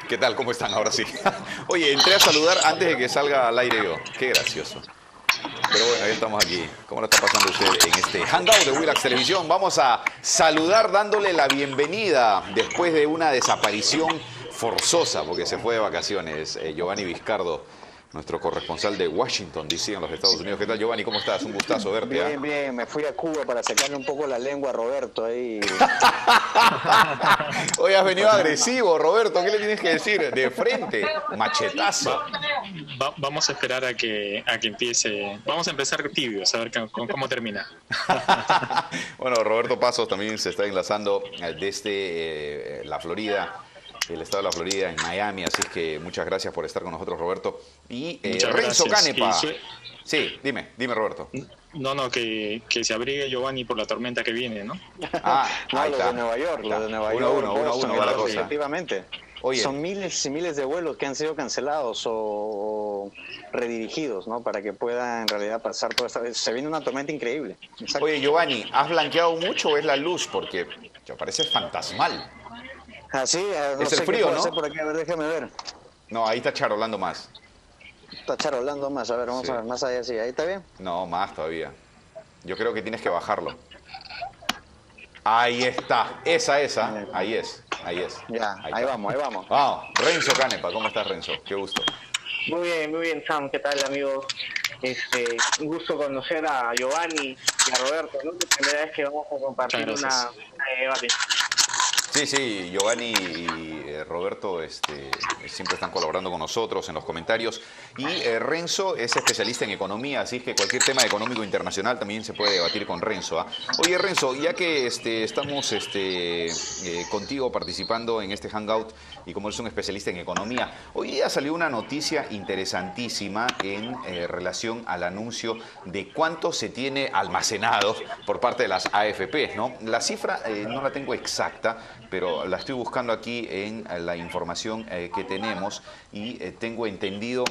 ¿Qué tal? ¿Cómo están? Ahora sí. Oye, entré a saludar antes de que salga al aire yo. Qué gracioso. Pero bueno, ya estamos aquí. ¿Cómo lo está pasando usted en este Hangout de Willax Televisión? Vamos a saludar dándole la bienvenida después de una desaparición forzosa, porque se fue de vacaciones, Giovanni Vizcardo, nuestro corresponsal de Washington, D.C. en los Estados Unidos. ¿Qué tal, Giovanni? ¿Cómo estás? Un gustazo verte. Bien, bien, me fui a Cuba para sacarle un poco la lengua a Roberto ahí. Hoy has venido agresivo, Roberto. ¿Qué le tienes que decir? De frente, machetazo. Vamos a esperar a que empiece. Vamos a empezar tibios, a ver cómo termina. Bueno, Roberto Pasos también se está enlazando desde la Florida, el estado de la Florida, en Miami. Así es que muchas gracias por estar con nosotros, Roberto. Y Renzo Canepa. Sí, dime, Roberto. No, que se abrigue Giovanni por la tormenta que viene, ¿no? No, ahí los está. de Nueva York, los de Nueva York. 1-1 va la cosa. Efectivamente. Oye. Son miles y miles de vuelos que han sido cancelados o redirigidos, ¿no? Para que pueda en realidad pasar toda esta vez. Se viene una tormenta increíble. Exacto. Oye, Giovanni, ¿has blanqueado mucho o es la luz? Porque te parece fantasmal. Así, no es sé el frío, qué puedo ¿no? hacer por aquí. A ver, déjame ver. No, ahí está charolando más. Está charolando más. A ver, vamos a ver, más allá, sí. ¿Ahí está bien? No, más todavía. Yo creo que tienes que bajarlo. Ahí está. Esa. Ahí es. Ya, ahí vamos. Vamos. Renzo Canepa, ¿cómo estás, Renzo? Qué gusto. Muy bien, Sam. ¿Qué tal, amigos? Un gusto conocer a Giovanni y a Roberto, ¿no? Es la primera vez que vamos a compartir una debate. Sí, Giovanni y Roberto siempre están colaborando con nosotros en los comentarios. Y Renzo es especialista en economía, así que cualquier tema económico internacional también se puede debatir con Renzo. Oye, Renzo, ya que estamos contigo participando en este Hangout y como eres un especialista en economía, hoy día salió una noticia interesantísima en relación al anuncio de cuánto se tiene almacenado por parte de las AFPs, ¿no? La cifra no la tengo exacta, pero la estoy buscando aquí en la información que tenemos y tengo entendido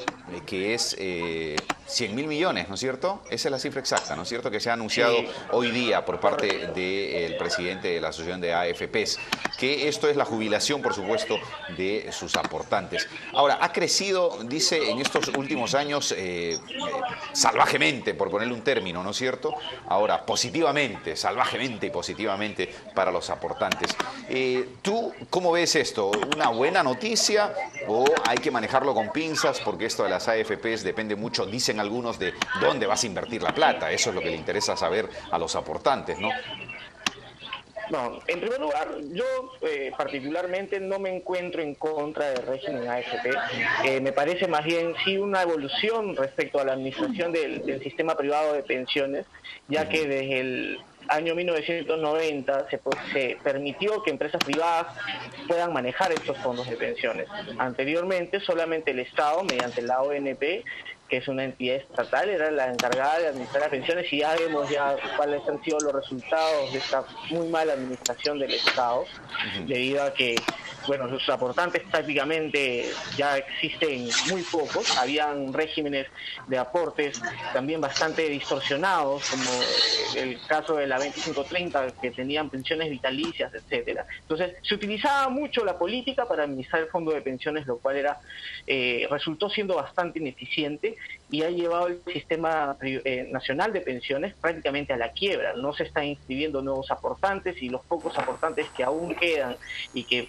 que es 100.000 millones, ¿no es cierto? Esa es la cifra exacta, ¿no es cierto? Que se ha anunciado hoy día por parte del presidente de la Asociación de AFPs, que esto es la jubilación, por supuesto, de sus aportantes. Ahora, ha crecido, dice, en estos últimos años salvajemente, por ponerle un término, ¿no es cierto? Ahora, positivamente, salvajemente y positivamente para los aportantes. ¿Tú cómo ves esto? ¿Una buena noticia o hay que manejarlo con pinzas? Porque esto de las AFPs depende mucho, dicen algunos, de dónde vas a invertir la plata. Eso es lo que le interesa saber a los aportantes, ¿no? No, en primer lugar, yo particularmente no me encuentro en contra del régimen AFP. Me parece más bien sí una evolución respecto a la administración del sistema privado de pensiones, ya que desde el año 1990 se permitió que empresas privadas puedan manejar estos fondos de pensiones. Anteriormente solamente el Estado, mediante la ONP, que es una entidad estatal, era la encargada de administrar las pensiones, y ya vemos cuáles han sido los resultados de esta muy mala administración del Estado, debido a que, bueno, los aportantes prácticamente ya existen muy pocos. Habían regímenes de aportes también bastante distorsionados, como el caso de la 2530, que tenían pensiones vitalicias, etcétera. Entonces, se utilizaba mucho la política para administrar el fondo de pensiones, lo cual resultó siendo bastante ineficiente y ha llevado el sistema nacional de pensiones prácticamente a la quiebra. No se están inscribiendo nuevos aportantes, y los pocos aportantes que aún quedan y que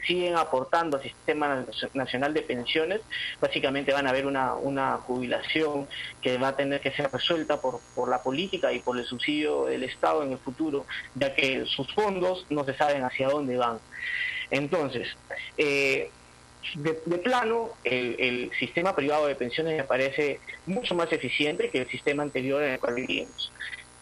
siguen aportando al sistema nacional de pensiones, básicamente van a haber una jubilación que va a tener que ser resuelta por la política y por el subsidio del Estado en el futuro, ya que sus fondos no se saben hacia dónde van. Entonces, de plano, el sistema privado de pensiones me parece mucho más eficiente que el sistema anterior en el cual vivimos.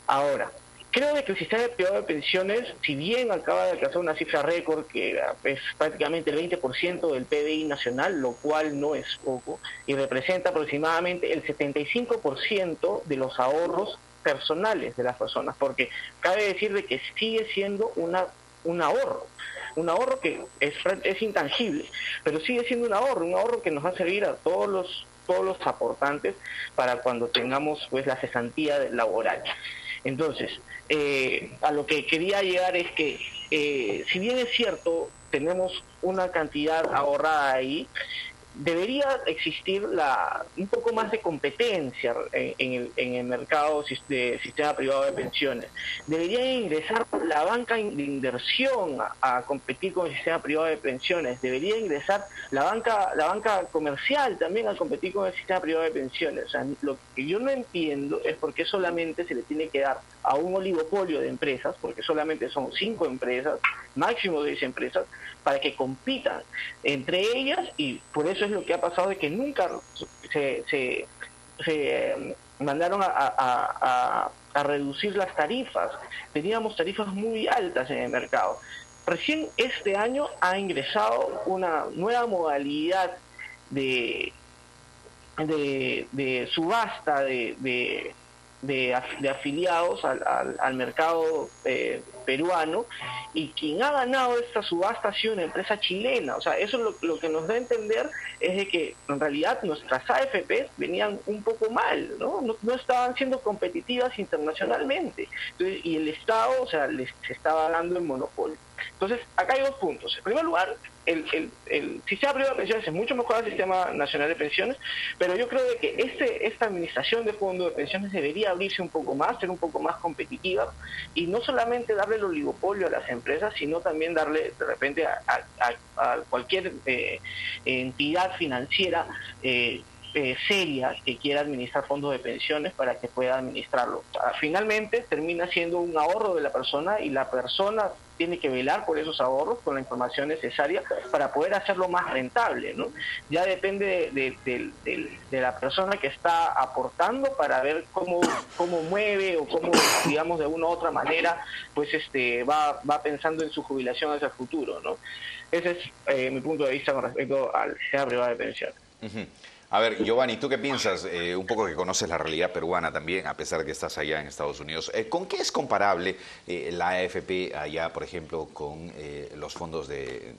Ahora, creo que el sistema privado de pensiones, si bien acaba de alcanzar una cifra récord que es prácticamente el 20% del PBI nacional, lo cual no es poco, y representa aproximadamente el 75% de los ahorros personales de las personas, porque cabe decir de que sigue siendo un ahorro que es intangible, pero sigue siendo un ahorro que nos va a servir a todos los aportantes para cuando tengamos pues la cesantía laboral. Entonces, a lo que quería llegar es que si bien es cierto, tenemos una cantidad ahorrada ahí, debería existir un poco más de competencia en el mercado de sistema privado de pensiones. Debería ingresar la banca de inversión a competir con el sistema privado de pensiones. Debería ingresar la banca comercial también a competir con el sistema privado de pensiones. O sea, lo que yo no entiendo es por qué solamente se le tiene que dar a un oligopolio de empresas, porque solamente son 5 empresas, máximo 10 empresas, para que compitan entre ellas, y por eso es lo que ha pasado, de que nunca se mandaron a reducir las tarifas. Teníamos tarifas muy altas en el mercado. Recién este año ha ingresado una nueva modalidad de subasta de afiliados al mercado peruano, y quien ha ganado esta subasta ha sido una empresa chilena. O sea, eso lo que nos da a entender es de que en realidad nuestras AFPs venían un poco mal, no estaban siendo competitivas internacionalmente. Entonces, y el Estado, o sea, les estaba dando el monopolio. Entonces, acá hay 2 puntos. En primer lugar, el sistema privado de pensiones es mucho mejor al sistema nacional de pensiones, pero yo creo de que esta administración de fondos de pensiones debería abrirse un poco más, ser un poco más competitiva, y no solamente darle el oligopolio a las empresas, sino también darle de repente a cualquier entidad financiera seria que quiera administrar fondos de pensiones para que pueda administrarlo. O sea, finalmente termina siendo un ahorro de la persona, y la persona tiene que velar por esos ahorros con la información necesaria para poder hacerlo más rentable, ¿no? Ya depende de la persona que está aportando, para ver cómo mueve, o cómo, digamos, de una u otra manera, pues va pensando en su jubilación hacia el futuro, ¿no? Ese es mi punto de vista con respecto al sistema privado de pensiones. Uh-huh. A ver, Giovanni, ¿tú qué piensas? Un poco que conoces la realidad peruana también, a pesar de que estás allá en Estados Unidos. ¿Con qué es comparable la AFP allá, por ejemplo, con los fondos de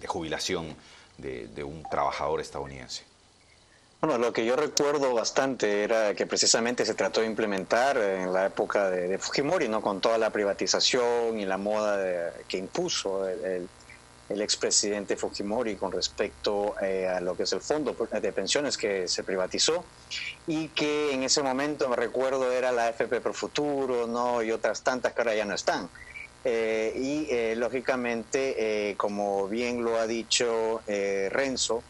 jubilación de un trabajador estadounidense? Bueno, lo que yo recuerdo bastante era que precisamente se trató de implementar en la época de Fujimori, ¿no? Con toda la privatización y la moda que impuso el expresidente Fujimori con respecto a lo que es el fondo de pensiones que se privatizó, y que en ese momento, me recuerdo, era la AFP Pro Futuro, ¿no? Y otras tantas que ahora ya no están. Lógicamente, como bien lo ha dicho Renzo,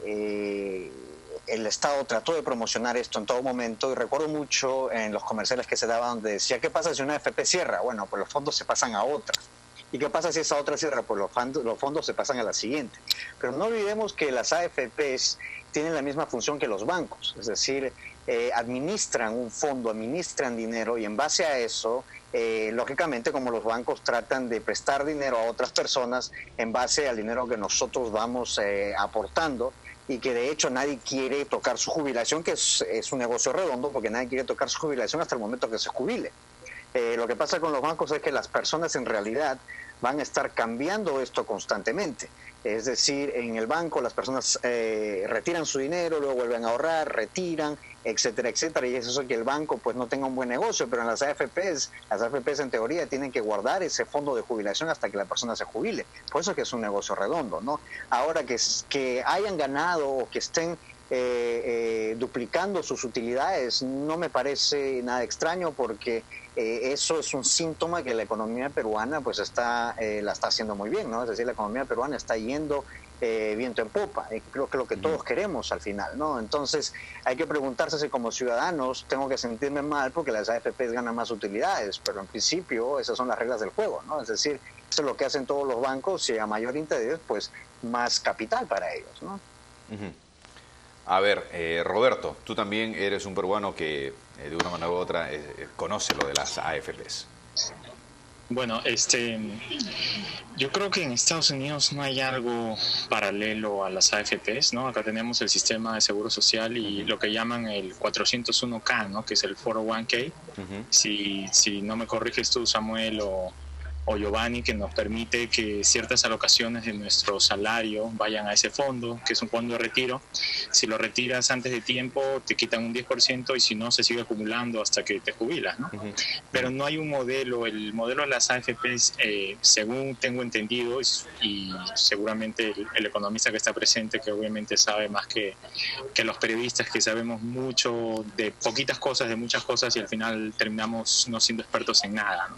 el Estado trató de promocionar esto en todo momento, y recuerdo mucho en los comerciales que se daban donde decía: ¿qué pasa si una AFP cierra? Bueno, pues los fondos se pasan a otra. ¿Y qué pasa si esa otra cierra? Pues los fondos se pasan a la siguiente. Pero no olvidemos que las AFPs tienen la misma función que los bancos, es decir, administran un fondo, administran dinero, y en base a eso, lógicamente, como los bancos tratan de prestar dinero a otras personas en base al dinero que nosotros vamos aportando, y que de hecho nadie quiere tocar su jubilación, que es un negocio redondo, porque nadie quiere tocar su jubilación hasta el momento que se jubile. Lo que pasa con los bancos es que las personas en realidad van a estar cambiando esto constantemente. Es decir, en el banco las personas retiran su dinero, luego vuelven a ahorrar, retiran, etcétera, etcétera, y es eso que el banco pues no tenga un buen negocio. Pero en las AFPs en teoría tienen que guardar ese fondo de jubilación hasta que la persona se jubile. Por eso es que es un negocio redondo, ¿no? Ahora que hayan ganado o que estén duplicando sus utilidades no me parece nada extraño, porque eso es un síntoma que la economía peruana pues la está haciendo muy bien, ¿no? Es decir, la economía peruana está yendo viento en popa. Creo que lo que todos queremos al final, ¿no? Entonces hay que preguntarse si como ciudadanos tengo que sentirme mal porque las AFPs ganan más utilidades, pero en principio esas son las reglas del juego, ¿no? Es decir, eso es lo que hacen todos los bancos, y a mayor interés pues más capital para ellos, ¿no? Uh-huh. A ver, Roberto, tú también eres un peruano que de una manera u otra conoce lo de las AFPs. Bueno, yo creo que en Estados Unidos no hay algo paralelo a las AFPs, ¿no? Acá tenemos el sistema de seguro social y lo que llaman el 401k, ¿no? Que es el 401k. Uh-huh. Si no me corriges tú, Samuel, o Giovanni, que nos permite que ciertas alocaciones de nuestro salario vayan a ese fondo, que es un fondo de retiro. Si lo retiras antes de tiempo, te quitan un 10% y si no, se sigue acumulando hasta que te jubilas, ¿no? Pero no hay un modelo. El modelo de las AFPs, según tengo entendido, y seguramente el economista que está presente, que obviamente sabe más que los periodistas, que sabemos mucho de poquitas cosas, de muchas cosas, y al final terminamos no siendo expertos en nada, ¿no?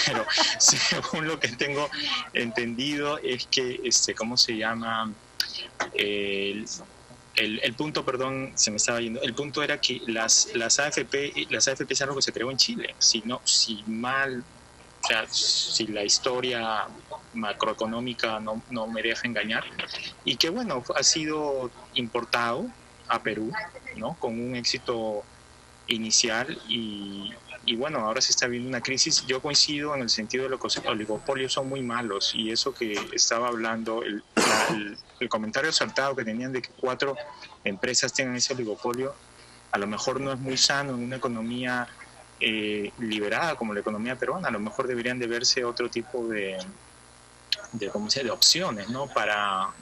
Pero según lo que tengo entendido es que, ¿cómo se llama? El punto, perdón, se me estaba yendo. El punto era que las AFP es algo que se creó en Chile. Si la historia macroeconómica no me deja engañar, y que bueno, ha sido importado a Perú, ¿no? Con un éxito inicial y bueno, ahora se está viendo una crisis. Yo coincido en el sentido de que los oligopolios son muy malos, y eso que estaba hablando, el comentario acertado que tenían de que 4 empresas tengan ese oligopolio, a lo mejor no es muy sano en una economía liberada como la economía peruana. A lo mejor deberían de verse otro tipo de opciones, ¿no? Para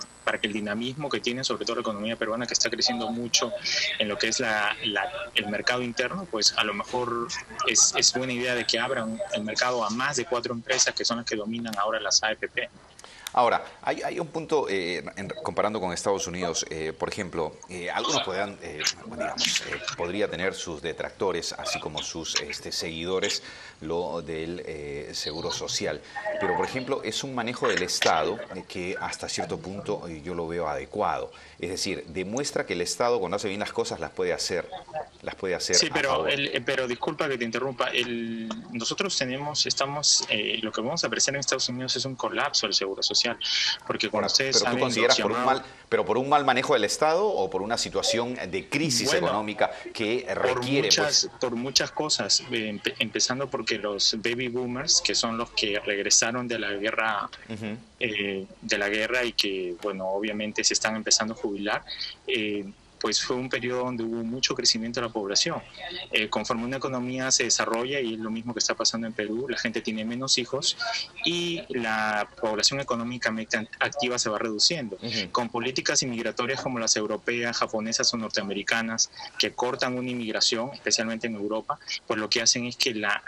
que el dinamismo que tiene, sobre todo la economía peruana, que está creciendo mucho en lo que es el mercado interno, pues a lo mejor es buena idea de que abran el mercado a más de 4 empresas, que son las que dominan ahora las AFP. Ahora, hay un punto, comparando con Estados Unidos, por ejemplo, algunos podría tener sus detractores, así como sus seguidores, lo del seguro social. Pero, por ejemplo, es un manejo del Estado que hasta cierto punto yo lo veo adecuado. Es decir, demuestra que el Estado, cuando hace bien las cosas, las puede hacer. Sí, pero disculpa que te interrumpa. Nosotros lo que vamos a apreciar en Estados Unidos es un colapso del seguro social, porque cuando ustedes pero tú consideras por un mal manejo del Estado o por una situación de crisis económica que requiere por muchas cosas, empezando porque los baby boomers, que son los que regresaron de la guerra y que bueno, obviamente se están empezando a jubilar, pues fue un periodo donde hubo mucho crecimiento de la población. Conforme una economía se desarrolla, y es lo mismo que está pasando en Perú, la gente tiene menos hijos y la población económicamente activa se va reduciendo. Con políticas inmigratorias como las europeas, japonesas o norteamericanas, que cortan una inmigración, especialmente en Europa, pues lo que hacen es que la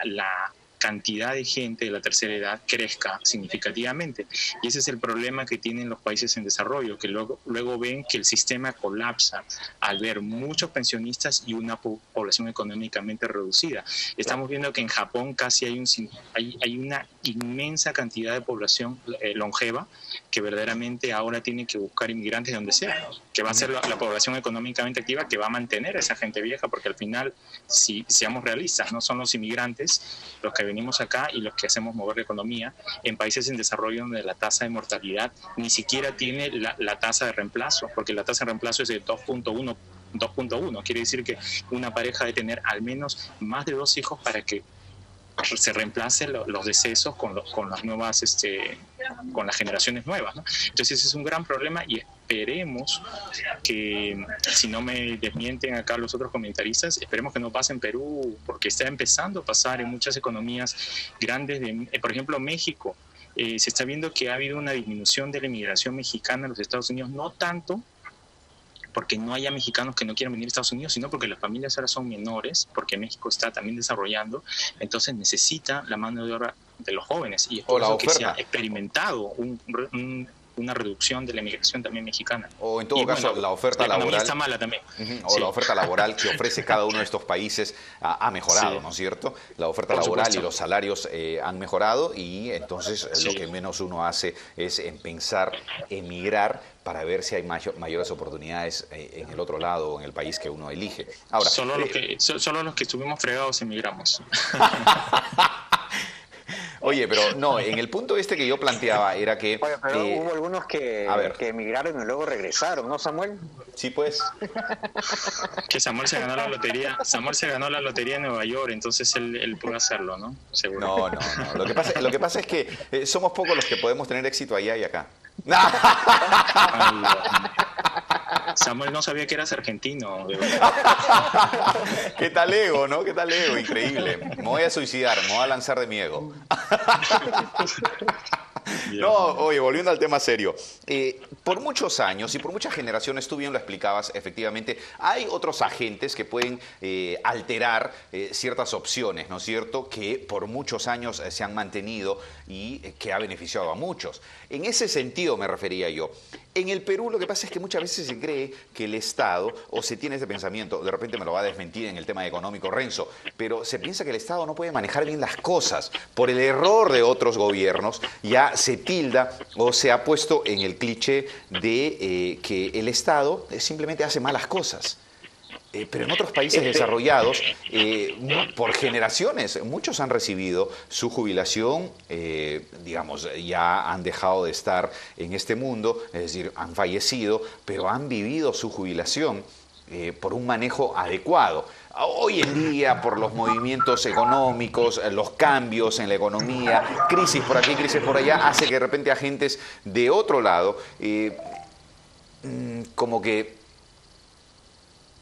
cantidad de gente de la tercera edad crezca significativamente. Y ese es el problema que tienen los países en desarrollo, que luego ven que el sistema colapsa al ver muchos pensionistas y una población económicamente reducida. Estamos viendo que en Japón casi hay una inmensa cantidad de población longeva, que verdaderamente ahora tiene que buscar inmigrantes de donde sea, que va a ser la población económicamente activa que va a mantener a esa gente vieja, porque al final, si seamos realistas, no son los inmigrantes los que venimos acá y los que hacemos mover la economía en países en desarrollo donde la tasa de mortalidad ni siquiera tiene la tasa de reemplazo, porque la tasa de reemplazo es de 2.1. Quiere decir que una pareja debe tener al menos más de 2 hijos para que se reemplacen los decesos con las nuevas, con las generaciones nuevas, ¿no? Entonces ese es un gran problema, y esperemos que, si no me desmienten acá los otros comentaristas, esperemos que no pase en Perú, porque está empezando a pasar en muchas economías grandes, por ejemplo México. Se está viendo que ha habido una disminución de la inmigración mexicana en los Estados Unidos, no tanto porque no haya mexicanos que no quieran venir a Estados Unidos, sino porque las familias ahora son menores, porque México está también desarrollando, entonces necesita la mano de obra de los jóvenes, y es por eso que se ha experimentado una reducción de la inmigración también mexicana. O en todo caso, la oferta laboral está mala también. La oferta laboral que ofrece cada uno de estos países ha mejorado, ¿no es cierto? La oferta laboral y los salarios han mejorado, y entonces lo que menos uno hace es pensar emigrar para ver si hay mayores oportunidades en el otro lado o en el país que uno elige. Ahora, solo los que estuvimos fregados emigramos. Oye, pero no, en el punto que yo planteaba era que... Oye, pero hubo algunos que emigraron y luego regresaron, ¿no, Samuel? Sí, pues. Que Samuel se ganó la lotería. Samuel se ganó la lotería en Nueva York, entonces él puede hacerlo, ¿no? Seguro. No. Lo que pasa es que somos pocos los que podemos tener éxito allá y acá. Samuel no sabía que eras argentino. ¿Qué tal ego, no? ¿Qué tal ego? Increíble. Me voy a suicidar, me voy a lanzar de mi ego. No, oye, volviendo al tema serio. Por muchos años y por muchas generaciones, tú bien lo explicabas, efectivamente, hay otros agentes que pueden alterar ciertas opciones, ¿no es cierto?, que por muchos años se han mantenido y que ha beneficiado a muchos. En ese sentido me refería yo. En el Perú lo que pasa es que muchas veces se cree que el Estado, o se tiene ese pensamiento, de repente me lo va a desmentir en el tema económico Renzo, pero se piensa que el Estado no puede manejar bien las cosas. Por el error de otros gobiernos ya se tilda o se ha puesto en el cliché de que el Estado simplemente hace malas cosas. Pero en otros países desarrollados, por generaciones, muchos han recibido su jubilación, digamos, ya han dejado de estar en este mundo, es decir, han fallecido, pero han vivido su jubilación por un manejo adecuado. Hoy en día, por los movimientos económicos, los cambios en la economía, crisis por aquí, crisis por allá, hace que de repente agentes de otro lado, como que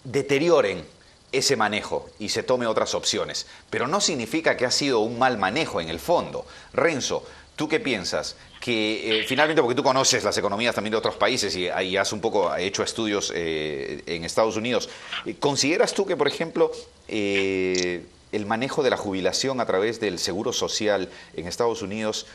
deterioren ese manejo y se tome otras opciones. Pero no significa que ha sido un mal manejo en el fondo. Renzo, ¿tú qué piensas? Que finalmente, porque tú conoces las economías también de otros países y has un poco hecho estudios en Estados Unidos, ¿consideras tú que, por ejemplo, el manejo de la jubilación a través del seguro social en Estados Unidos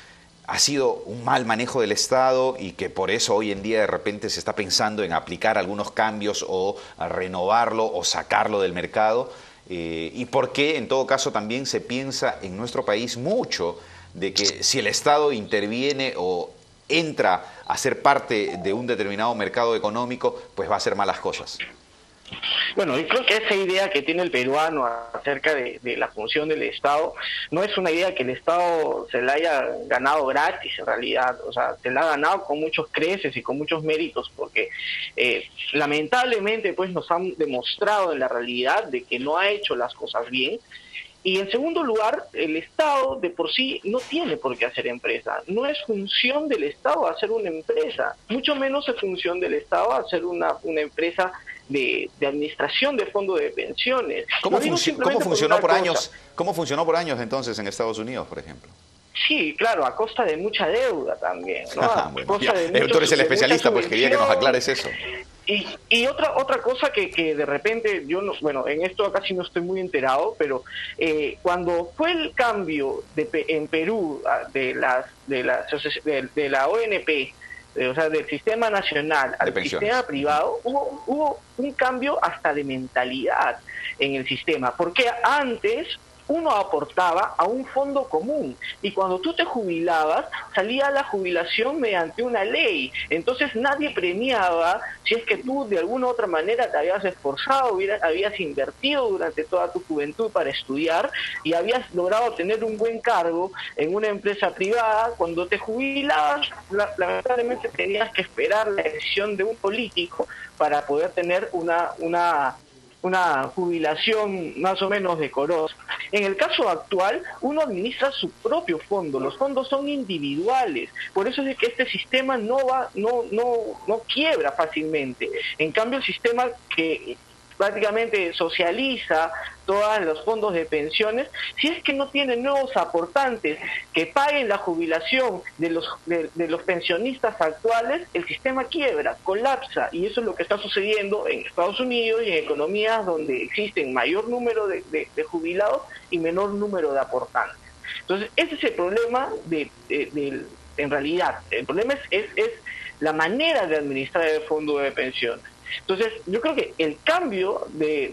ha sido un mal manejo del Estado y que por eso hoy en día de repente se está pensando en aplicar algunos cambios o a renovarlo o sacarlo del mercado? ¿Y por qué en todo caso también se piensa en nuestro país mucho de que si el Estado interviene o entra a ser parte de un determinado mercado económico, pues va a hacer malas cosas? Bueno, yo creo que esa idea que tiene el peruano acerca de la función del Estado no es una idea que el Estado se la haya ganado gratis en realidad, o sea, se la ha ganado con muchos creces y con muchos méritos, porque lamentablemente pues nos han demostrado en la realidad de que no ha hecho las cosas bien. Y en segundo lugar, el Estado de por sí no tiene por qué hacer empresa. No es función del Estado hacer una empresa, mucho menos es función del Estado hacer una empresa de administración de fondos de pensiones. ¿Cómo funcionó por años entonces en Estados Unidos, por ejemplo? Sí, claro, a costa de mucha deuda también, ¿no? Bueno, tú eres el especialista, pues quería que nos aclares eso. Y otra cosa que de repente yo no, bueno, en esto casi no estoy muy enterado, pero cuando fue el cambio en Perú de la ONP, o sea, del sistema nacional al sistema privado, hubo un cambio hasta de mentalidad en el sistema, porque antes uno aportaba a un fondo común y cuando tú te jubilabas salía la jubilación mediante una ley, entonces nadie premiaba si es que tú de alguna u otra manera te habías esforzado, habías invertido durante toda tu juventud para estudiar y habías logrado tener un buen cargo en una empresa privada. Cuando te jubilabas, lamentablemente tenías que esperar la decisión de un político para poder tener una jubilación más o menos decorosa. En el caso actual, uno administra su propio fondo, los fondos son individuales, por eso es que este sistema no quiebra fácilmente. En cambio, el sistema que prácticamente socializa todos los fondos de pensiones, si es que no tiene nuevos aportantes que paguen la jubilación de los pensionistas actuales, el sistema quiebra, colapsa, y eso es lo que está sucediendo en Estados Unidos y en economías donde existen mayor número de jubilados y menor número de aportantes. Entonces, ese es el problema en realidad. El problema es la manera de administrar el fondo de pensiones. Entonces, yo creo que el cambio de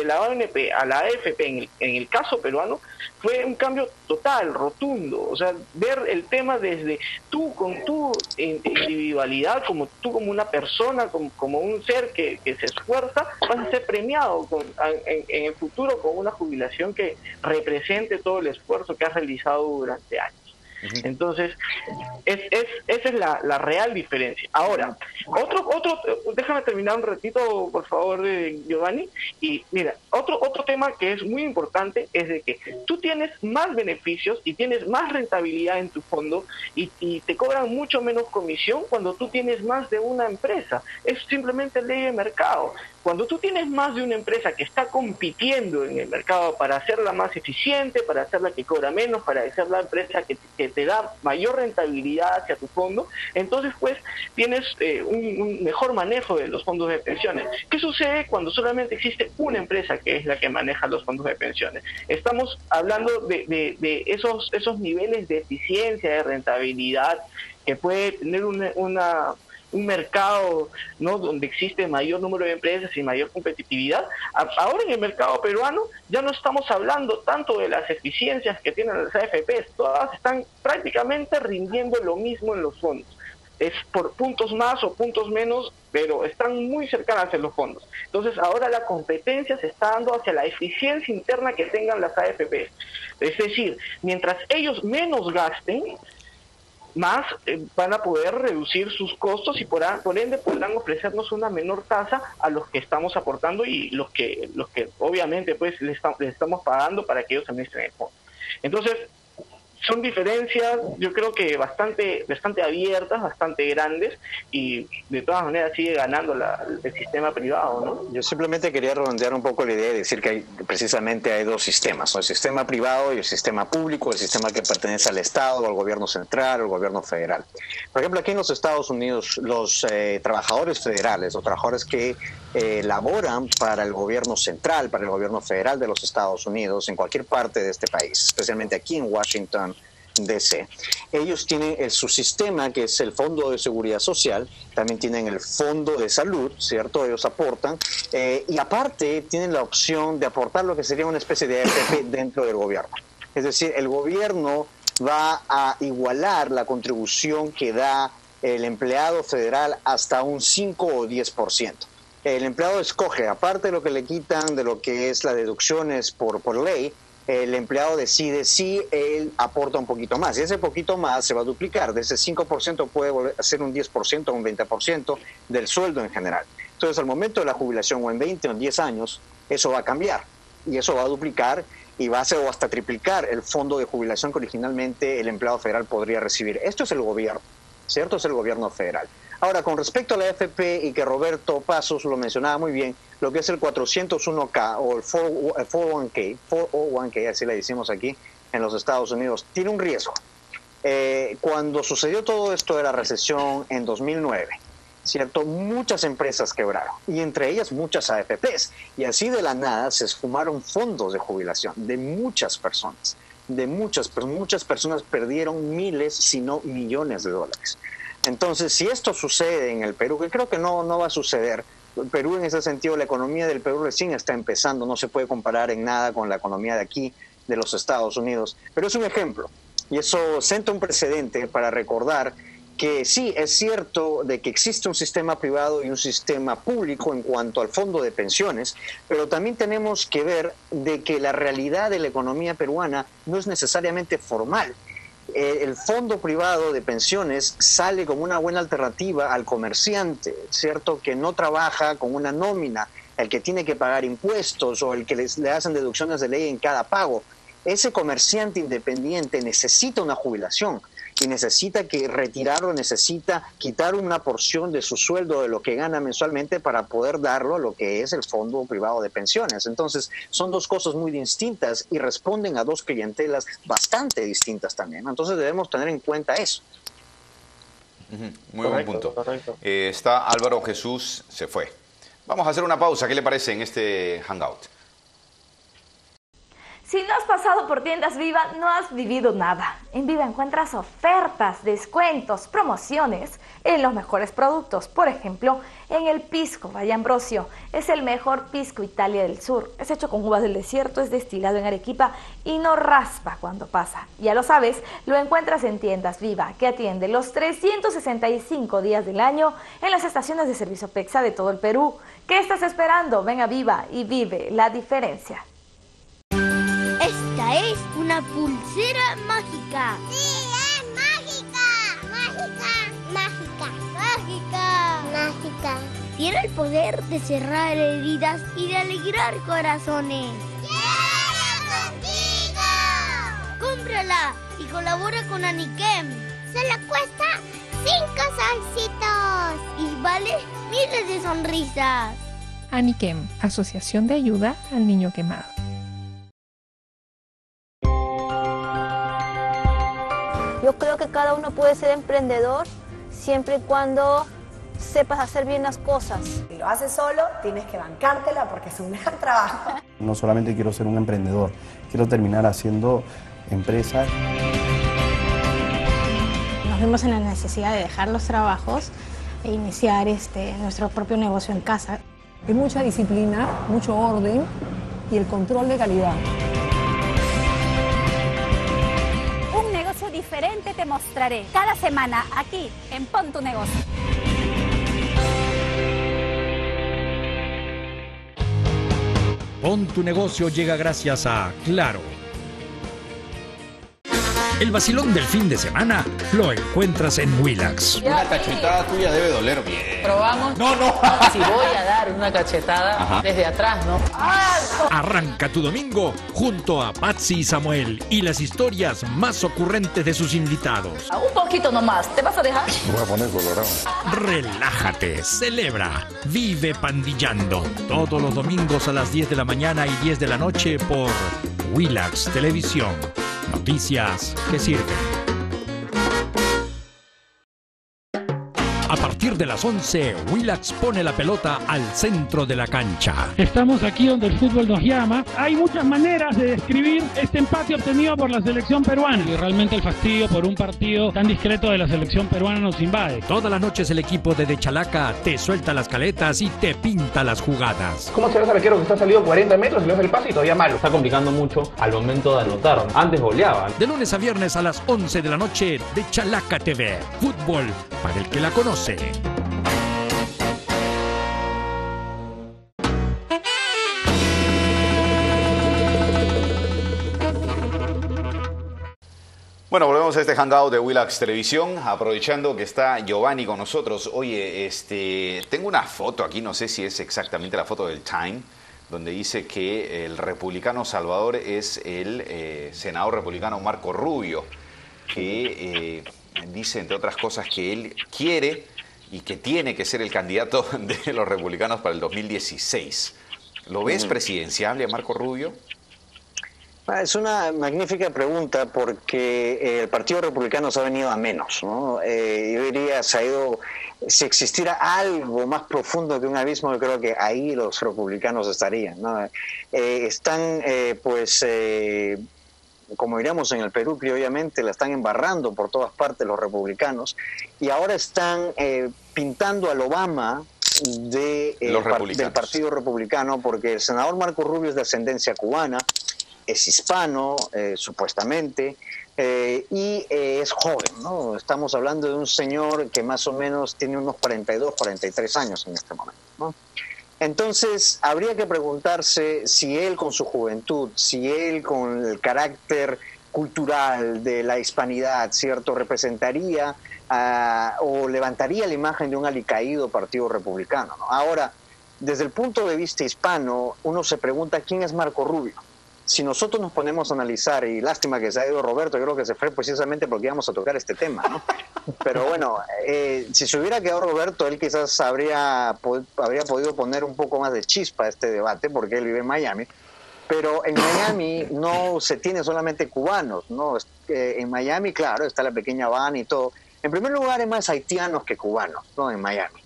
la ONP a la AFP en el caso peruano fue un cambio total, rotundo. O sea, ver el tema desde tú con tu individualidad, como tú como una persona, como un ser que se esfuerza, vas a ser premiado en el futuro con una jubilación que represente todo el esfuerzo que has realizado durante años. Entonces, esa es la real diferencia. Ahora, déjame terminar un ratito, por favor, Giovanni. Y mira, otro tema que es muy importante es de que tú tienes más beneficios y tienes más rentabilidad en tu fondo y te cobran mucho menos comisión cuando tú tienes más de una empresa. Es simplemente ley de mercado. Cuando tú tienes más de una empresa que está compitiendo en el mercado para hacerla más eficiente, para hacerla que cobra menos, para hacer la empresa que te da mayor rentabilidad hacia tu fondo, entonces pues tienes un mejor manejo de los fondos de pensiones. ¿Qué sucede cuando solamente existe una empresa que es la que maneja los fondos de pensiones? Estamos hablando de esos niveles de eficiencia, de rentabilidad que puede tener un mercado, ¿no?, donde existe mayor número de empresas y mayor competitividad. Ahora en el mercado peruano ya no estamos hablando tanto de las eficiencias que tienen las AFPs, todas están prácticamente rindiendo lo mismo en los fondos. Es por puntos más o puntos menos, pero están muy cercanas en los fondos. Entonces ahora la competencia se está dando hacia la eficiencia interna que tengan las AFPs. Es decir, mientras ellos menos gasten, más van a poder reducir sus costos y por ende podrán ofrecernos una menor tasa a los que estamos aportando y los que obviamente pues les estamos pagando para que ellos administren el fondo. Entonces, son diferencias, yo creo que bastante abiertas, bastante grandes, y de todas maneras sigue ganando el sistema privado, ¿no? Yo simplemente quería redondear un poco la idea de decir que precisamente hay dos sistemas, ¿no? El sistema privado y el sistema público, el sistema que pertenece al Estado, al gobierno central, al gobierno federal. Por ejemplo, aquí en los Estados Unidos, los trabajadores federales, o trabajadores que laboran para el gobierno central, para el gobierno federal de los Estados Unidos, en cualquier parte de este país, especialmente aquí en Washington, DC. Ellos tienen su sistema, que es el Fondo de Seguridad Social, también tienen el Fondo de Salud, ¿cierto? Ellos aportan, y aparte tienen la opción de aportar lo que sería una especie de AFP dentro del gobierno. Es decir, el gobierno va a igualar la contribución que da el empleado federal hasta un 5 o 10%. El empleado escoge, aparte de lo que le quitan de lo que es las deducciones por ley, el empleado decide si él aporta un poquito más. Y ese poquito más se va a duplicar. De ese 5% puede volver a ser un 10% o un 20% del sueldo en general. Entonces, al momento de la jubilación, o en 20 o en 10 años, eso va a cambiar. Y eso va a duplicar y va a ser o hasta triplicar el fondo de jubilación que originalmente el empleado federal podría recibir. Esto es el gobierno, ¿cierto? Es el gobierno federal. Ahora, con respecto a la AFP, y que Roberto Pasos lo mencionaba muy bien, lo que es el 401k o el 401k, así le decimos aquí en los Estados Unidos, tiene un riesgo. Cuando sucedió todo esto de la recesión en 2009, ¿cierto? Muchas empresas quebraron, y entre ellas muchas AFPs, y así de la nada se esfumaron fondos de jubilación de muchas personas. Muchas personas perdieron miles, si no millones de dólares. Entonces, si esto sucede en el Perú, que creo que no va a suceder, el Perú en ese sentido, la economía del Perú recién está empezando, no se puede comparar en nada con la economía de aquí, de los Estados Unidos, pero es un ejemplo, y eso senta un precedente para recordar que sí, es cierto de que existe un sistema privado y un sistema público en cuanto al fondo de pensiones, pero también tenemos que ver de que la realidad de la economía peruana no es necesariamente formal. El fondo privado de pensiones sale como una buena alternativa al comerciante, ¿cierto?, que no trabaja con una nómina, el que tiene que pagar impuestos o el que le hacen deducciones de ley en cada pago. Ese comerciante independiente necesita una jubilación y necesita retirarlo, necesita quitar una porción de su sueldo, de lo que gana mensualmente, para poder darlo a lo que es el fondo privado de pensiones. Entonces, son dos cosas muy distintas y responden a dos clientelas bastante distintas también. Entonces, debemos tener en cuenta eso. Muy buen punto. Está Álvaro Jesús, se fue. Vamos a hacer una pausa. ¿Qué le parece en este Hangout? Si no has pasado por Tiendas Viva, no has vivido nada. En Viva encuentras ofertas, descuentos, promociones en los mejores productos. Por ejemplo, en el pisco Valle Ambrosio. Es el mejor pisco Italia del Sur. Es hecho con uvas del desierto, es destilado en Arequipa y no raspa cuando pasa. Ya lo sabes, lo encuentras en Tiendas Viva, que atiende los 365 días del año en las estaciones de servicio PEXA de todo el Perú. ¿Qué estás esperando? Ven a Viva y vive la diferencia. Esta es una pulsera mágica. ¡Sí, mágica. Tiene el poder de cerrar heridas y de alegrar corazones. ¡Quiero contigo! ¡Cómprala y colabora con Anikem! Solo cuesta 5 solcitos y vale miles de sonrisas. Anikem, Asociación de Ayuda al Niño Quemado. Yo creo que cada uno puede ser emprendedor siempre y cuando sepas hacer bien las cosas. Si lo haces solo, tienes que bancártela porque es un gran trabajo. No solamente quiero ser un emprendedor, quiero terminar haciendo empresas. Nos vimos en la necesidad de dejar los trabajos e iniciar nuestro propio negocio en casa. Hay mucha disciplina, mucho orden y el control de calidad. Un negocio diferente te mostraré cada semana aquí en Pon tu Negocio. Pon tu Negocio llega gracias a Claro. El vacilón del fin de semana lo encuentras en Willax. Una cachetada tuya debe doler bien. ¿Probamos? No. Si voy a dar una cachetada desde atrás, ¿no? Arranca tu domingo junto a Patsy y Samuel y las historias más ocurrentes de sus invitados. Un poquito nomás, ¿te vas a dejar? Me voy a poner colorado. Relájate, celebra, vive pandillando. Todos los domingos a las 10 de la mañana y 10 de la noche por Willax Televisión. Noticias que sirven. A partir de las 11, Willax pone la pelota al centro de la cancha. Estamos aquí donde el fútbol nos llama. Hay muchas maneras de describir este empate obtenido por la selección peruana. Y realmente el fastidio por un partido tan discreto de la selección peruana nos invade. Todas las noches el equipo de Chalaca te suelta las caletas y te pinta las jugadas. ¿Cómo será ese arquero que está salido 40 metros y le hace el pase y todavía malo? Está complicando mucho al momento de anotar. Antes goleaba. De lunes a viernes a las 11 de la noche de Chalaca TV. Fútbol para el que la conoce. Bueno, volvemos a este hangout de Willax Televisión, aprovechando que está Giovanni con nosotros. Oye, tengo una foto aquí, no sé si es exactamente la foto del Time, donde dice que el republicano Salvador es el senador republicano Marco Rubio, que dice, entre otras cosas, que él quiere y que tiene que ser el candidato de los republicanos para el 2016. ¿Lo ves presidenciable a Marco Rubio? Es una magnífica pregunta porque el Partido Republicano se ha venido a menos, ¿no? Yo diría, si existiera algo más profundo que un abismo, yo creo que ahí los republicanos estarían, ¿no? Están, como diríamos en el Perú, obviamente la están embarrando por todas partes los republicanos y ahora están pintando al Obama del Partido Republicano, porque el senador Marco Rubio es de ascendencia cubana, es hispano, supuestamente, y es joven, ¿no? Estamos hablando de un señor que más o menos tiene unos 42, 43 años en este momento, ¿no? Entonces, habría que preguntarse si él con su juventud, si él con el carácter cultural de la hispanidad, ¿cierto?, representaría o levantaría la imagen de un alicaído partido republicano, ¿no? Ahora, desde el punto de vista hispano, uno se pregunta quién es Marco Rubio. Si nosotros nos ponemos a analizar, y lástima que se ha ido Roberto, yo creo que se fue precisamente porque íbamos a tocar este tema, ¿no? Pero bueno, si se hubiera quedado Roberto, él quizás habría podido poner un poco más de chispa a este debate, porque él vive en Miami. Pero en Miami no se tiene solamente cubanos, ¿no? En Miami, claro, está la pequeña Habana y todo. En primer lugar, hay más haitianos que cubanos, ¿no? En Miami.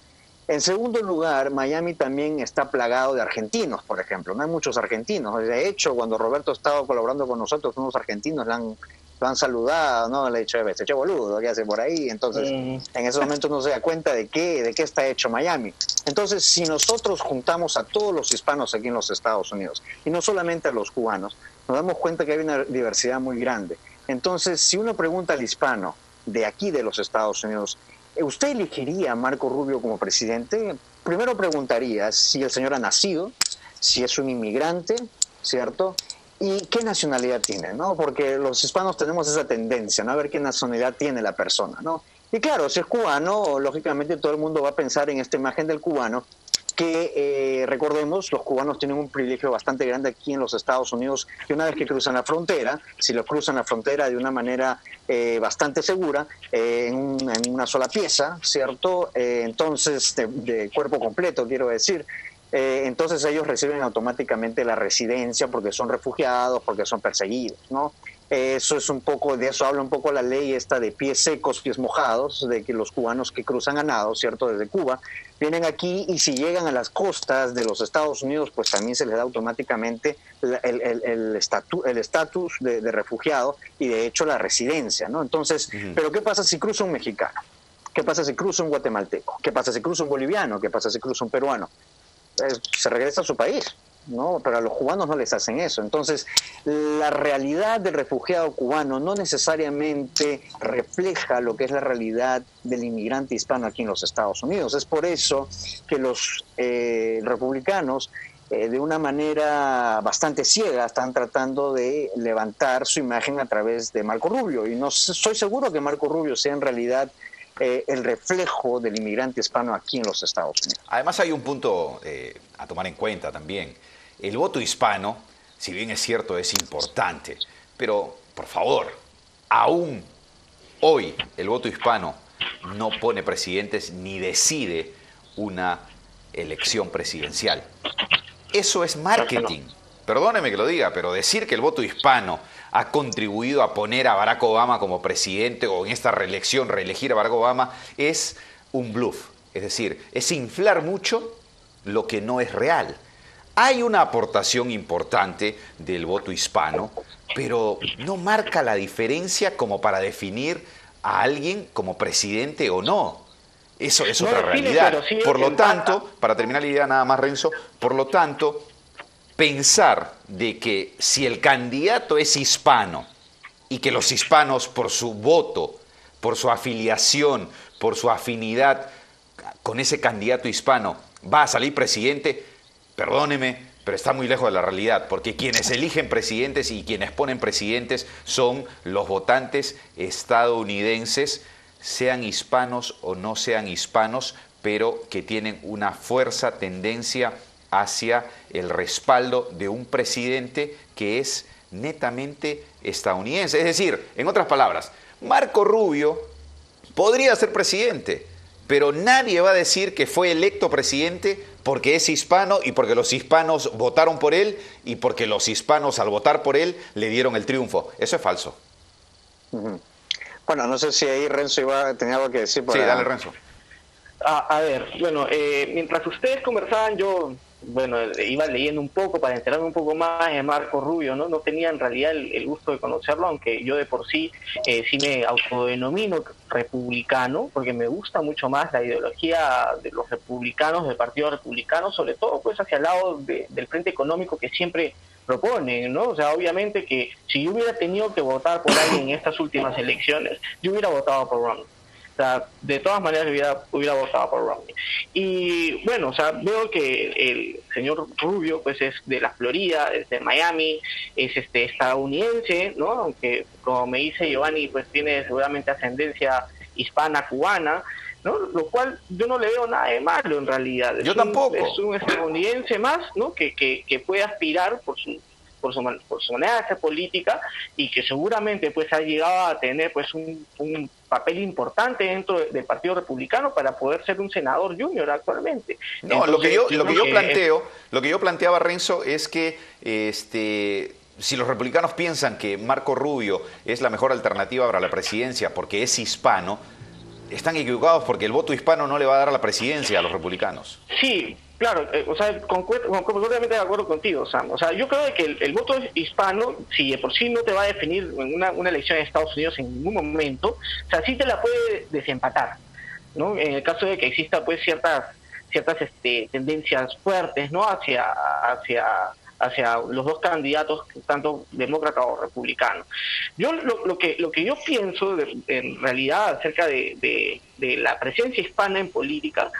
En segundo lugar, Miami también está plagado de argentinos, por ejemplo. No hay muchos argentinos. De hecho, cuando Roberto estaba colaborando con nosotros, unos argentinos lo han saludado, ¿no? Le ha dicho, che boludo, ¿qué hace por ahí? Entonces, en ese momento uno se da cuenta de qué está hecho Miami. Entonces, si nosotros juntamos a todos los hispanos aquí en los Estados Unidos, y no solamente a los cubanos, nos damos cuenta que hay una diversidad muy grande. Entonces, si uno pregunta al hispano de aquí de los Estados Unidos, ¿usted elegiría a Marco Rubio como presidente? Primero preguntaría si el señor ha nacido, si es un inmigrante, ¿cierto? ¿Y qué nacionalidad tiene, no? Porque los hispanos tenemos esa tendencia, ¿no? A ver qué nacionalidad tiene la persona, ¿no? Y claro, si es cubano, lógicamente todo el mundo va a pensar en esta imagen del cubano, que recordemos, los cubanos tienen un privilegio bastante grande aquí en los Estados Unidos, que una vez que cruzan la frontera, si lo cruzan la frontera de una manera bastante segura, en una sola pieza, ¿cierto? Entonces, de cuerpo completo, quiero decir, entonces ellos reciben automáticamente la residencia porque son refugiados, porque son perseguidos, ¿no? Eso es un poco, de eso habla un poco la ley esta de pies secos, pies mojados, de que los cubanos que cruzan a nado, ¿cierto?, desde Cuba, vienen aquí y si llegan a las costas de los Estados Unidos, pues también se les da automáticamente el estatus de refugiado y de hecho la residencia, ¿no? Entonces, ¿pero qué pasa si cruza un mexicano? ¿Qué pasa si cruza un guatemalteco? ¿Qué pasa si cruza un boliviano? ¿Qué pasa si cruza un peruano? Se regresa a su país, ¿no? Pero a los cubanos no les hacen eso. Entonces, la realidad del refugiado cubano no necesariamente refleja lo que es la realidad del inmigrante hispano aquí en los Estados Unidos. Es por eso que los republicanos, de una manera bastante ciega, están tratando de levantar su imagen a través de Marco Rubio. Y no estoy seguro que Marco Rubio sea en realidad el reflejo del inmigrante hispano aquí en los Estados Unidos. Además hay un punto a tomar en cuenta también. El voto hispano, si bien es cierto, es importante, pero por favor, aún hoy el voto hispano no pone presidentes ni decide una elección presidencial. Eso es marketing. Perdóneme que lo diga, pero decir que el voto hispano ha contribuido a poner a Barack Obama como presidente o en esta reelección reelegir a Barack Obama es un bluff. Es decir, es inflar mucho lo que no es real. Hay una aportación importante del voto hispano, pero no marca la diferencia como para definir a alguien como presidente o no. Eso es otra realidad. Por lo tanto, para terminar la idea nada más, Renzo, por lo tanto, pensar de que si el candidato es hispano y que los hispanos por su voto, por su afiliación, por su afinidad con ese candidato hispano va a salir presidente, perdóneme, pero está muy lejos de la realidad, porque quienes eligen presidentes y quienes ponen presidentes son los votantes estadounidenses, sean hispanos o no sean hispanos, pero que tienen una fuerza tendencia hacia el respaldo de un presidente que es netamente estadounidense. Es decir, en otras palabras, Marco Rubio podría ser presidente, pero nadie va a decir que fue electo presidente porque es hispano y porque los hispanos votaron por él y porque los hispanos al votar por él le dieron el triunfo. Eso es falso. Bueno, no sé si ahí Renzo tenía algo que decir. Sí, dale, Renzo. A ver, bueno, mientras ustedes conversaban, yo iba leyendo un poco para enterarme un poco más de Marco Rubio, ¿no? No tenía en realidad el gusto de conocerlo, aunque yo de por sí sí me autodenomino republicano, porque me gusta mucho más la ideología de los republicanos, del Partido Republicano, sobre todo pues hacia el lado del frente económico que siempre proponen, ¿no? O sea, obviamente que si yo hubiera tenido que votar por alguien en estas últimas elecciones, yo hubiera votado por Romney. O sea, de todas maneras hubiera votado por Romney. Y bueno, o sea, veo que el señor Rubio pues es de la Florida, es de Miami, es estadounidense, ¿no? Aunque como me dice Giovanni, pues tiene seguramente ascendencia hispana cubana, ¿no? Lo cual yo no le veo nada de malo en realidad. Yo tampoco. Es un estadounidense más, ¿no? Que puede aspirar por su manera de hacer política y que seguramente pues ha llegado a tener pues un papel importante dentro del Partido Republicano para poder ser un senador junior actualmente. No, entonces, lo que yo planteaba, Renzo, es que si los republicanos piensan que Marco Rubio es la mejor alternativa para la presidencia porque es hispano, están equivocados porque el voto hispano no le va a dar a la presidencia a los republicanos. Sí, claro, o sea, completamente de acuerdo contigo, Sam. O sea, yo creo que el voto hispano, si de por sí no te va a definir en una elección en Estados Unidos en ningún momento, o sea, sí te la puede desempatar, ¿no? En el caso de que exista pues ciertas tendencias fuertes, ¿no? hacia los dos candidatos, tanto demócrata o republicano. Yo lo que yo pienso en realidad acerca de la presencia hispana en política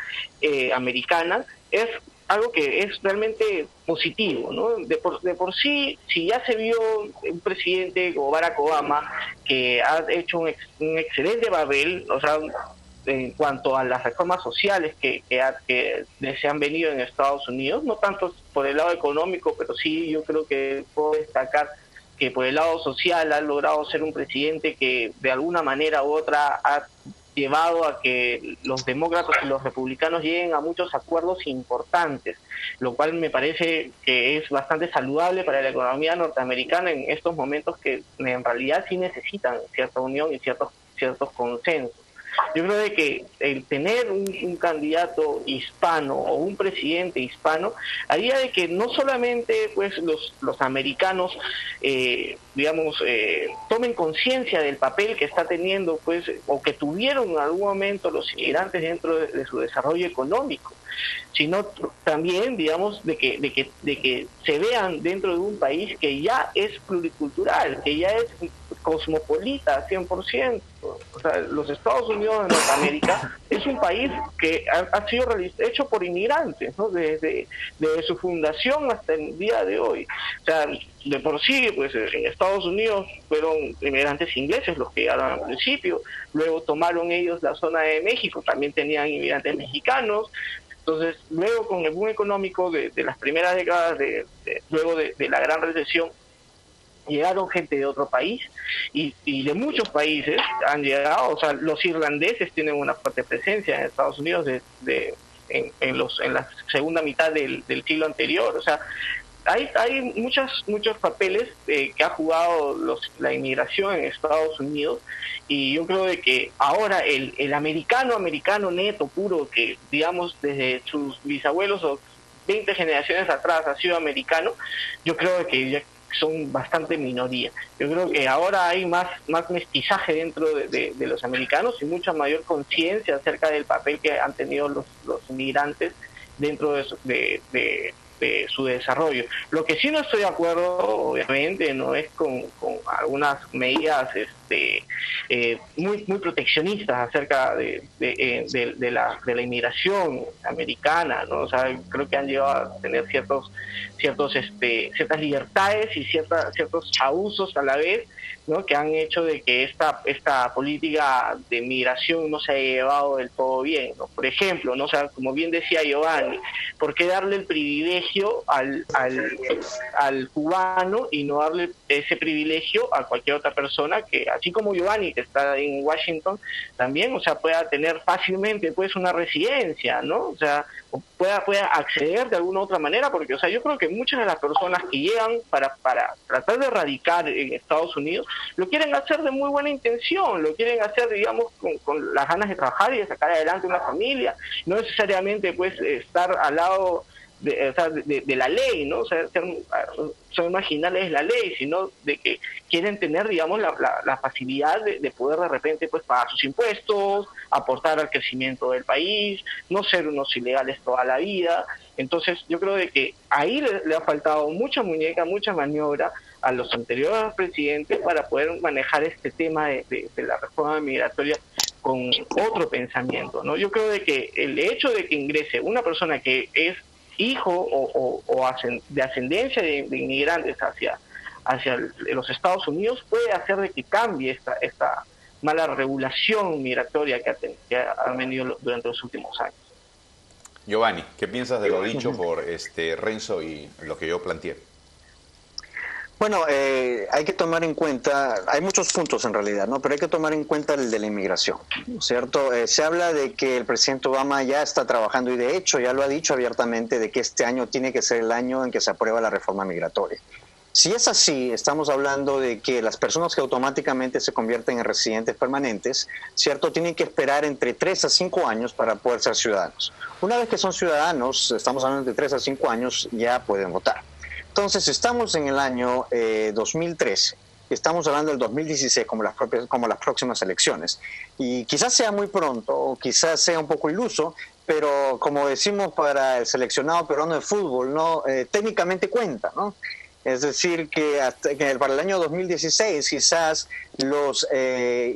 americana es algo que es realmente positivo, ¿no? De por sí, si ya se vio un presidente como Barack Obama que ha hecho un excelente papel, o sea, en cuanto a las reformas sociales que se han venido en Estados Unidos, no tanto por el lado económico, pero sí yo creo que puedo destacar que por el lado social ha logrado ser un presidente que de alguna manera u otra ha llevado a que los demócratas y los republicanos lleguen a muchos acuerdos importantes, lo cual me parece que es bastante saludable para la economía norteamericana en estos momentos que en realidad sí necesitan cierta unión y ciertos consensos. Yo creo de que el tener un candidato hispano o un presidente hispano haría de que no solamente pues los americanos tomen conciencia del papel que está teniendo pues o que tuvieron en algún momento los inmigrantes dentro de su desarrollo económico, sino también, digamos, de que se vean dentro de un país que ya es pluricultural, que ya es cosmopolita 100%. O sea, los Estados Unidos de Norteamérica es un país que ha sido hecho por inmigrantes, ¿no? Desde su fundación hasta el día de hoy. O sea, de por sí, pues en Estados Unidos fueron inmigrantes ingleses los que llegaron al principio, luego tomaron ellos la zona de México, también tenían inmigrantes mexicanos. Entonces, luego con el boom económico de las primeras décadas, luego de la gran recesión, llegaron gente de otro país y de muchos países han llegado. O sea, los irlandeses tienen una fuerte presencia en Estados Unidos en la segunda mitad del siglo anterior. O sea, hay muchos papeles que ha jugado la inmigración en Estados Unidos, y yo creo de que ahora el americano neto, puro, que digamos desde sus bisabuelos o 20 generaciones atrás ha sido americano, yo creo de que ya son bastante minoría. Yo creo que ahora hay más mestizaje dentro de los americanos y mucha mayor conciencia acerca del papel que han tenido los inmigrantes dentro de su desarrollo. Lo que sí no estoy de acuerdo, obviamente, no es con algunas medidas muy proteccionistas acerca de la inmigración americana, ¿no? O sea, creo que han llegado a tener ciertas libertades y ciertos abusos a la vez, ¿no? Que han hecho de que esta política de migración no se haya llevado del todo bien, ¿no? Por ejemplo, ¿no? O sea, como bien decía Giovanni, ¿por qué darle el privilegio al cubano y no darle ese privilegio a cualquier otra persona que, así como Giovanni, que está en Washington, también, o sea, pueda tener fácilmente pues una residencia, ¿no? O sea, pueda acceder de alguna otra manera? Porque, o sea, yo creo que muchas de las personas que llegan para tratar de radicar en Estados Unidos lo quieren hacer de muy buena intención, lo quieren hacer, digamos, con las ganas de trabajar y de sacar adelante una familia, no necesariamente pues estar al lado de la ley, ¿no? O sea, son marginales la ley, sino de que quieren tener, digamos, la facilidad de poder de repente pues pagar sus impuestos, aportar al crecimiento del país, no ser unos ilegales toda la vida. Entonces yo creo de que ahí le ha faltado mucha muñeca, mucha maniobra a los anteriores presidentes para poder manejar este tema de la reforma migratoria con otro pensamiento, ¿no? Yo creo de que el hecho de que ingrese una persona que es hijo o de ascendencia de inmigrantes hacia los Estados Unidos puede hacer de que cambie esta mala regulación migratoria que ha venido durante los últimos años. Giovanni, ¿qué piensas de lo dicho por Renzo y lo que yo planteé? Bueno, hay que tomar en cuenta, hay muchos puntos en realidad, ¿no? Pero hay que tomar en cuenta el de la inmigración, ¿cierto? Se habla de que el presidente Obama ya está trabajando, y de hecho ya lo ha dicho abiertamente, de que este año tiene que ser el año en que se aprueba la reforma migratoria. Si es así, estamos hablando de que las personas que automáticamente se convierten en residentes permanentes, ¿cierto?, tienen que esperar entre 3 a 5 años para poder ser ciudadanos. Una vez que son ciudadanos, estamos hablando de 3 a 5 años, ya pueden votar. Entonces, estamos en el año 2013, estamos hablando del 2016 como las próximas elecciones. Y quizás sea muy pronto, o quizás sea un poco iluso, pero como decimos para el seleccionado peruano de fútbol, ¿no? Técnicamente cuenta, ¿no? Es decir, que para el año 2016 quizás los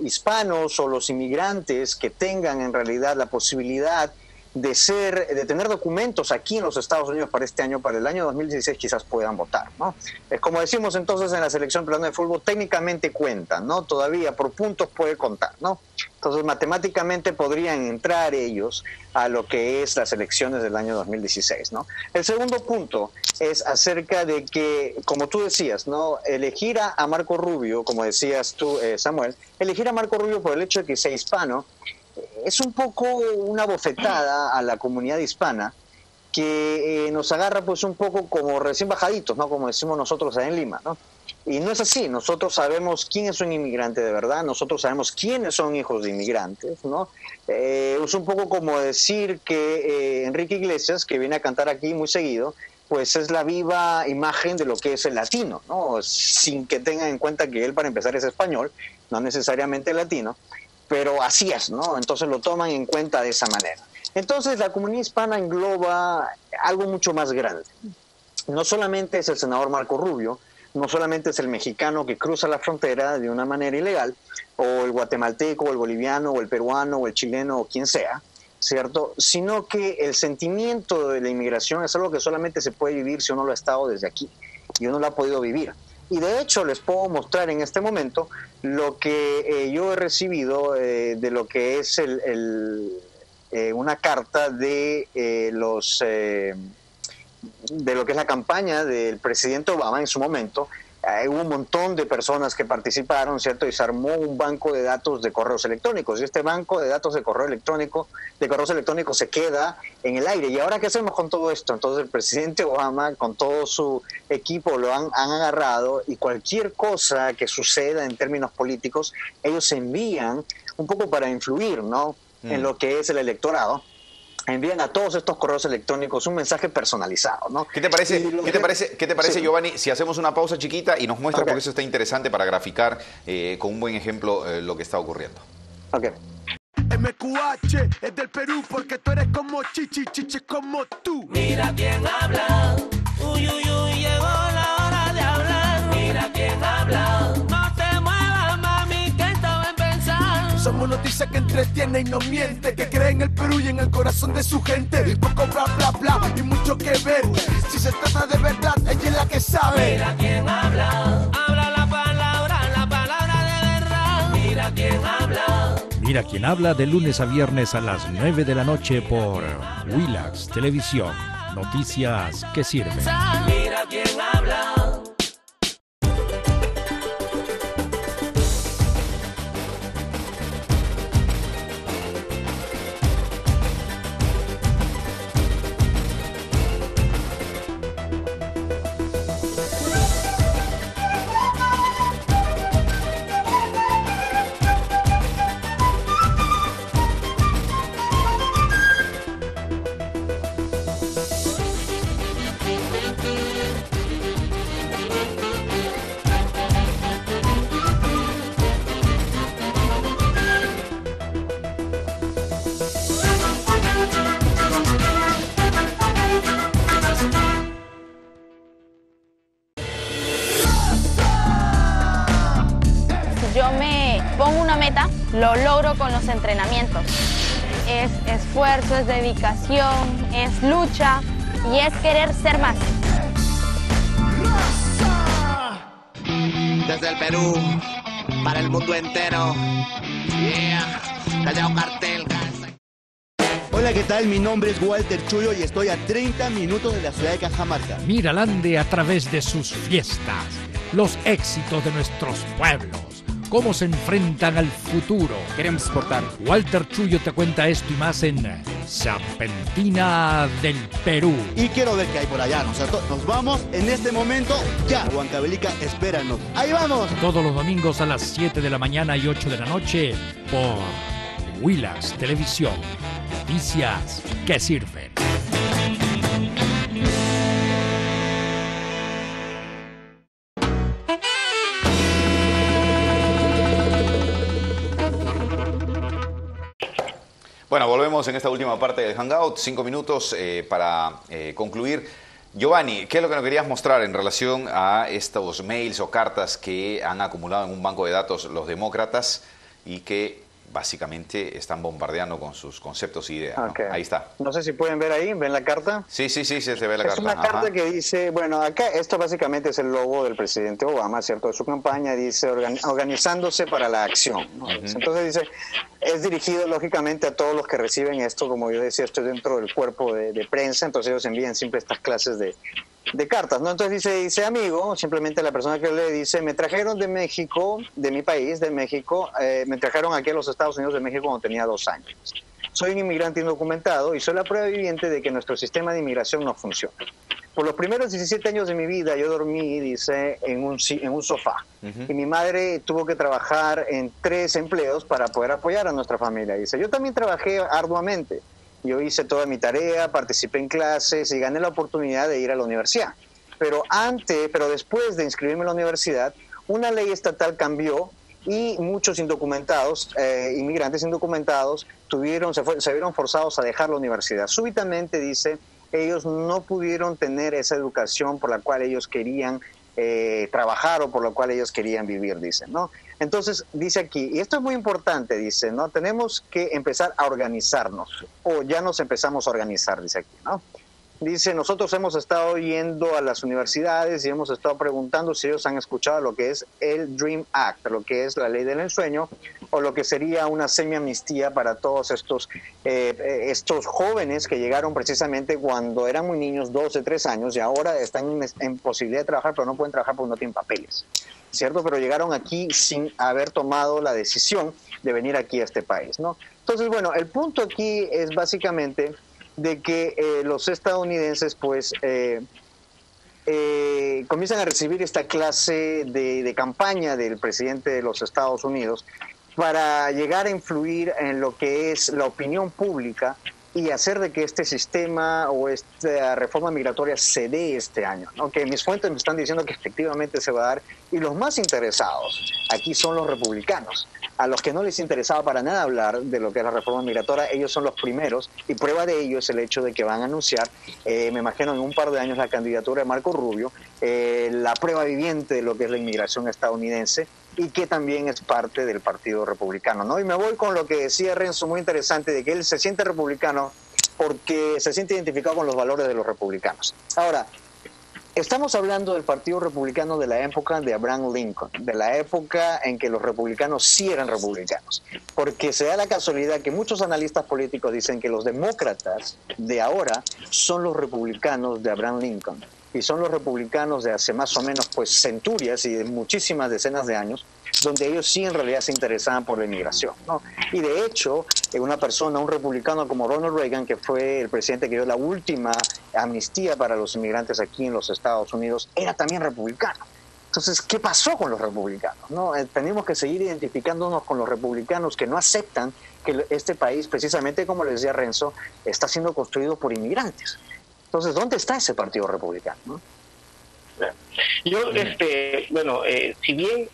hispanos o los inmigrantes que tengan en realidad la posibilidad de tener documentos aquí en los Estados Unidos para este año, para el año 2016 quizás puedan votar, ¿no? Como decimos entonces en la selección peruana de fútbol, técnicamente cuenta, ¿no? Todavía por puntos puede contar, ¿no? Entonces matemáticamente podrían entrar ellos a lo que es las elecciones del año 2016, ¿no? El segundo punto es acerca de que, como tú decías, ¿no? Elegir a Marco Rubio, como decías tú, Samuel, elegir a Marco Rubio por el hecho de que sea hispano, es un poco una bofetada a la comunidad hispana que nos agarra pues un poco como recién bajaditos, ¿no? Como decimos nosotros allá en Lima, ¿no? Y no es así. Nosotros sabemos quién es un inmigrante de verdad, nosotros sabemos quiénes son hijos de inmigrantes, ¿no? Es un poco como decir que Enrique Iglesias, que viene a cantar aquí muy seguido, pues es la viva imagen de lo que es el latino, ¿no? Sin que tengan en cuenta que él, para empezar, es español, no necesariamente latino, pero así es, ¿no? Entonces lo toman en cuenta de esa manera. Entonces la comunidad hispana engloba algo mucho más grande. No solamente es el senador Marco Rubio, no solamente es el mexicano que cruza la frontera de una manera ilegal, o el guatemalteco, o el boliviano, o el peruano, o el chileno, o quien sea, ¿cierto? Sino que el sentimiento de la inmigración es algo que solamente se puede vivir si uno lo ha estado desde aquí, y uno lo ha podido vivir. Y de hecho les puedo mostrar en este momento lo que yo he recibido de lo que es una carta de lo que es la campaña del presidente Obama en su momento. Hubo un montón de personas que participaron, ¿cierto? Y se armó un banco de datos de correos electrónicos. Y este banco de datos de correos electrónicos se queda en el aire. ¿Y ahora qué hacemos con todo esto? Entonces el presidente Obama, con todo su equipo, lo han agarrado, y cualquier cosa que suceda en términos políticos, ellos envían un poco para influir, ¿no? En lo que es el electorado. Envían a todos estos correos electrónicos un mensaje personalizado, ¿no? ¿Qué te parece, Giovanni, si hacemos una pausa chiquita y nos muestra, porque eso está interesante para graficar con un buen ejemplo lo que está ocurriendo? Ok. MQH es del Perú porque tú eres como Chichi, Chichi como tú. Mira quién habla, uy, uy, uy, llegó la hora de hablar. Mira quién habla, no te muevas, mami, que esto va a empezar. Somos noticias que entretiene y no miente, que cree en el Perú y en el corazón de su gente. Poco bla bla bla y mucho que ver. Si se trata de verdad, ella es la que sabe. Mira quién habla, habla la palabra de verdad. Mira quién habla. Mira quién habla, de lunes a viernes a las 9 de la noche por Willax Televisión. Noticias que sirven. Mira quién habla. Yo me pongo una meta, lo logro con los entrenamientos. Es esfuerzo, es dedicación, es lucha y es querer ser más. Desde el Perú, para el mundo entero. Yeah, Callao Cartel. Hola, ¿qué tal? Mi nombre es Walter Chuyo y estoy a 30 minutos de la ciudad de Cajamarca. Mira al Ande a través de sus fiestas, los éxitos de nuestros pueblos, cómo se enfrentan al futuro. Queremos exportar. Walter Chuyo te cuenta esto y más en Serpentina del Perú. Y quiero ver qué hay por allá, ¿no es cierto? Nos vamos en este momento ya. Huancavelica, espéranos. ¡Ahí vamos! Todos los domingos a las 7 de la mañana y 8 de la noche por Willax Televisión. Noticias que sirven. Bueno, volvemos en esta última parte del Hangout. 5 minutos para concluir. Giovanni, ¿qué es lo que nos querías mostrar en relación a estos mails o cartas que han acumulado en un banco de datos los demócratas y que básicamente están bombardeando con sus conceptos e ideas, ¿no? Okay. Ahí está. No sé si pueden ver ahí, ¿ven la carta? Sí, se ve la carta. Es una carta que dice, bueno, acá esto básicamente es el logo del presidente Obama, ¿cierto? De su campaña, dice organizándose para la acción, ¿no? Entonces dice, es dirigido lógicamente a todos los que reciben esto, como yo decía, estoy dentro del cuerpo de prensa, entonces ellos envían siempre estas clases de cartas, ¿no? Entonces dice amigo, simplemente la persona que le dice, me trajeron de México, de mi país, de México, me trajeron aquí a los Estados Unidos de México cuando tenía 2 años. Soy un inmigrante indocumentado y soy la prueba viviente de que nuestro sistema de inmigración no funciona. Por los primeros 17 años de mi vida yo dormí, dice, en un sofá. Y mi madre tuvo que trabajar en 3 empleos para poder apoyar a nuestra familia. Dice, yo también trabajé arduamente. Yo hice toda mi tarea, participé en clases y gané la oportunidad de ir a la universidad. Pero después de inscribirme en la universidad, una ley estatal cambió y muchos indocumentados, inmigrantes indocumentados, se vieron forzados a dejar la universidad. Súbitamente, dice, ellos no pudieron tener esa educación por la cual ellos querían trabajar o por la cual ellos querían vivir, dice, ¿no? Entonces, dice aquí, y esto es muy importante, dice, ¿no? Tenemos que empezar a organizarnos, o ya nos empezamos a organizar, dice aquí, ¿no? Dice, nosotros hemos estado yendo a las universidades y hemos estado preguntando si ellos han escuchado lo que es el Dream Act, lo que es la ley del ensueño, o lo que sería una semi-amnistía para todos estos jóvenes que llegaron precisamente cuando eran muy niños, 12, 3 años, y ahora están en posibilidad de trabajar, pero no pueden trabajar porque no tienen papeles, ¿cierto? Pero llegaron aquí sin haber tomado la decisión de venir aquí a este país, ¿no? Entonces, bueno, el punto aquí es básicamente de que los estadounidenses pues comienzan a recibir esta clase de campaña del presidente de los Estados Unidos para llegar a influir en lo que es la opinión pública y hacer de que este sistema o esta reforma migratoria se dé este año, ¿no? Que mis fuentes me están diciendo que efectivamente se va a dar, y los más interesados aquí son los republicanos. A los que no les interesaba para nada hablar de lo que es la reforma migratoria, ellos son los primeros, y prueba de ello es el hecho de que van a anunciar, me imagino en un par de años, la candidatura de Marco Rubio, la prueba viviente de lo que es la inmigración estadounidense, y que también es parte del Partido Republicano, ¿no? Y me voy con lo que decía Renzo, muy interesante, de que él se siente republicano porque se siente identificado con los valores de los republicanos. Ahora, estamos hablando del Partido Republicano de la época de Abraham Lincoln, de la época en que los republicanos sí eran republicanos, porque se da la casualidad que muchos analistas políticos dicen que los demócratas de ahora son los republicanos de Abraham Lincoln, y son los republicanos de hace más o menos pues centurias y de muchísimas decenas de años, donde ellos sí en realidad se interesaban por la inmigración, ¿no? Y de hecho, un republicano como Ronald Reagan, que fue el presidente que dio la última amnistía para los inmigrantes aquí en los Estados Unidos, era también republicano. Entonces, ¿qué pasó con los republicanos, no? Tenemos que seguir identificándonos con los republicanos que no aceptan que este país, precisamente como le decía Renzo, está siendo construido por inmigrantes. Entonces, ¿dónde está ese Partido Republicano, no? Yo, si bien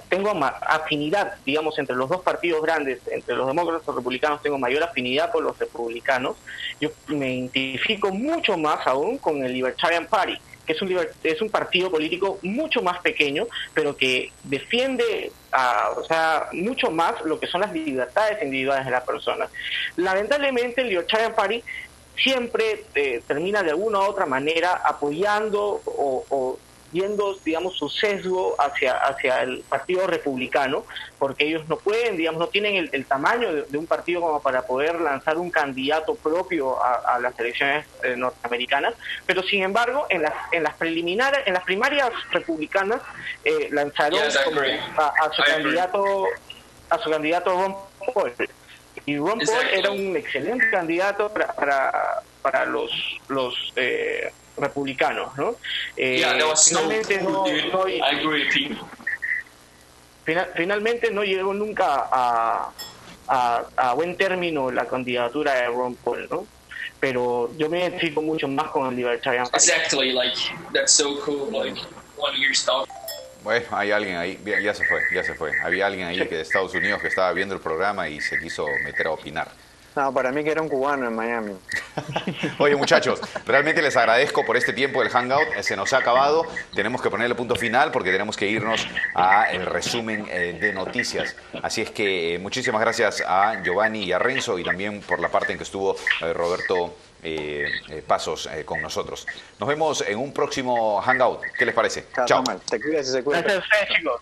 tengo afinidad, digamos, entre los dos partidos grandes, entre los demócratas y los republicanos, tengo mayor afinidad por los republicanos, yo me identifico mucho más aún con el Libertarian Party, que es un partido político mucho más pequeño, pero que defiende mucho más lo que son las libertades individuales de las personas. Lamentablemente, el Libertarian Party siempre termina de alguna u otra manera apoyando o viendo, digamos, su sesgo hacia el Partido Republicano, porque ellos no pueden, digamos, no tienen el tamaño de un partido como para poder lanzar un candidato propio a las elecciones norteamericanas, pero sin embargo en las primarias republicanas lanzaron a su candidato Ron Paul. Y Ron Paul era un excelente candidato para los republicanos, ¿no? Finalmente no llegó nunca a buen término la candidatura de Ron Paul, ¿no? Pero yo me identifico mucho más con el Libertarian Party. Exactly, that's so cool, one of your stuff. Bueno, hay alguien ahí, ya se fue. Había alguien ahí de Estados Unidos que estaba viendo el programa y se quiso meter a opinar. No, para mí que era un cubano en Miami. Oye, muchachos, realmente les agradezco por este tiempo del Hangout. Se nos ha acabado. Tenemos que ponerle punto final porque tenemos que irnos al resumen de noticias. Así es que muchísimas gracias a Giovanni y a Renzo y también por la parte en que estuvo Roberto Pasos con nosotros. Nos vemos en un próximo Hangout. ¿Qué les parece? Chao. Te cuidas y se cuidan. Gracias a ustedes, chicos.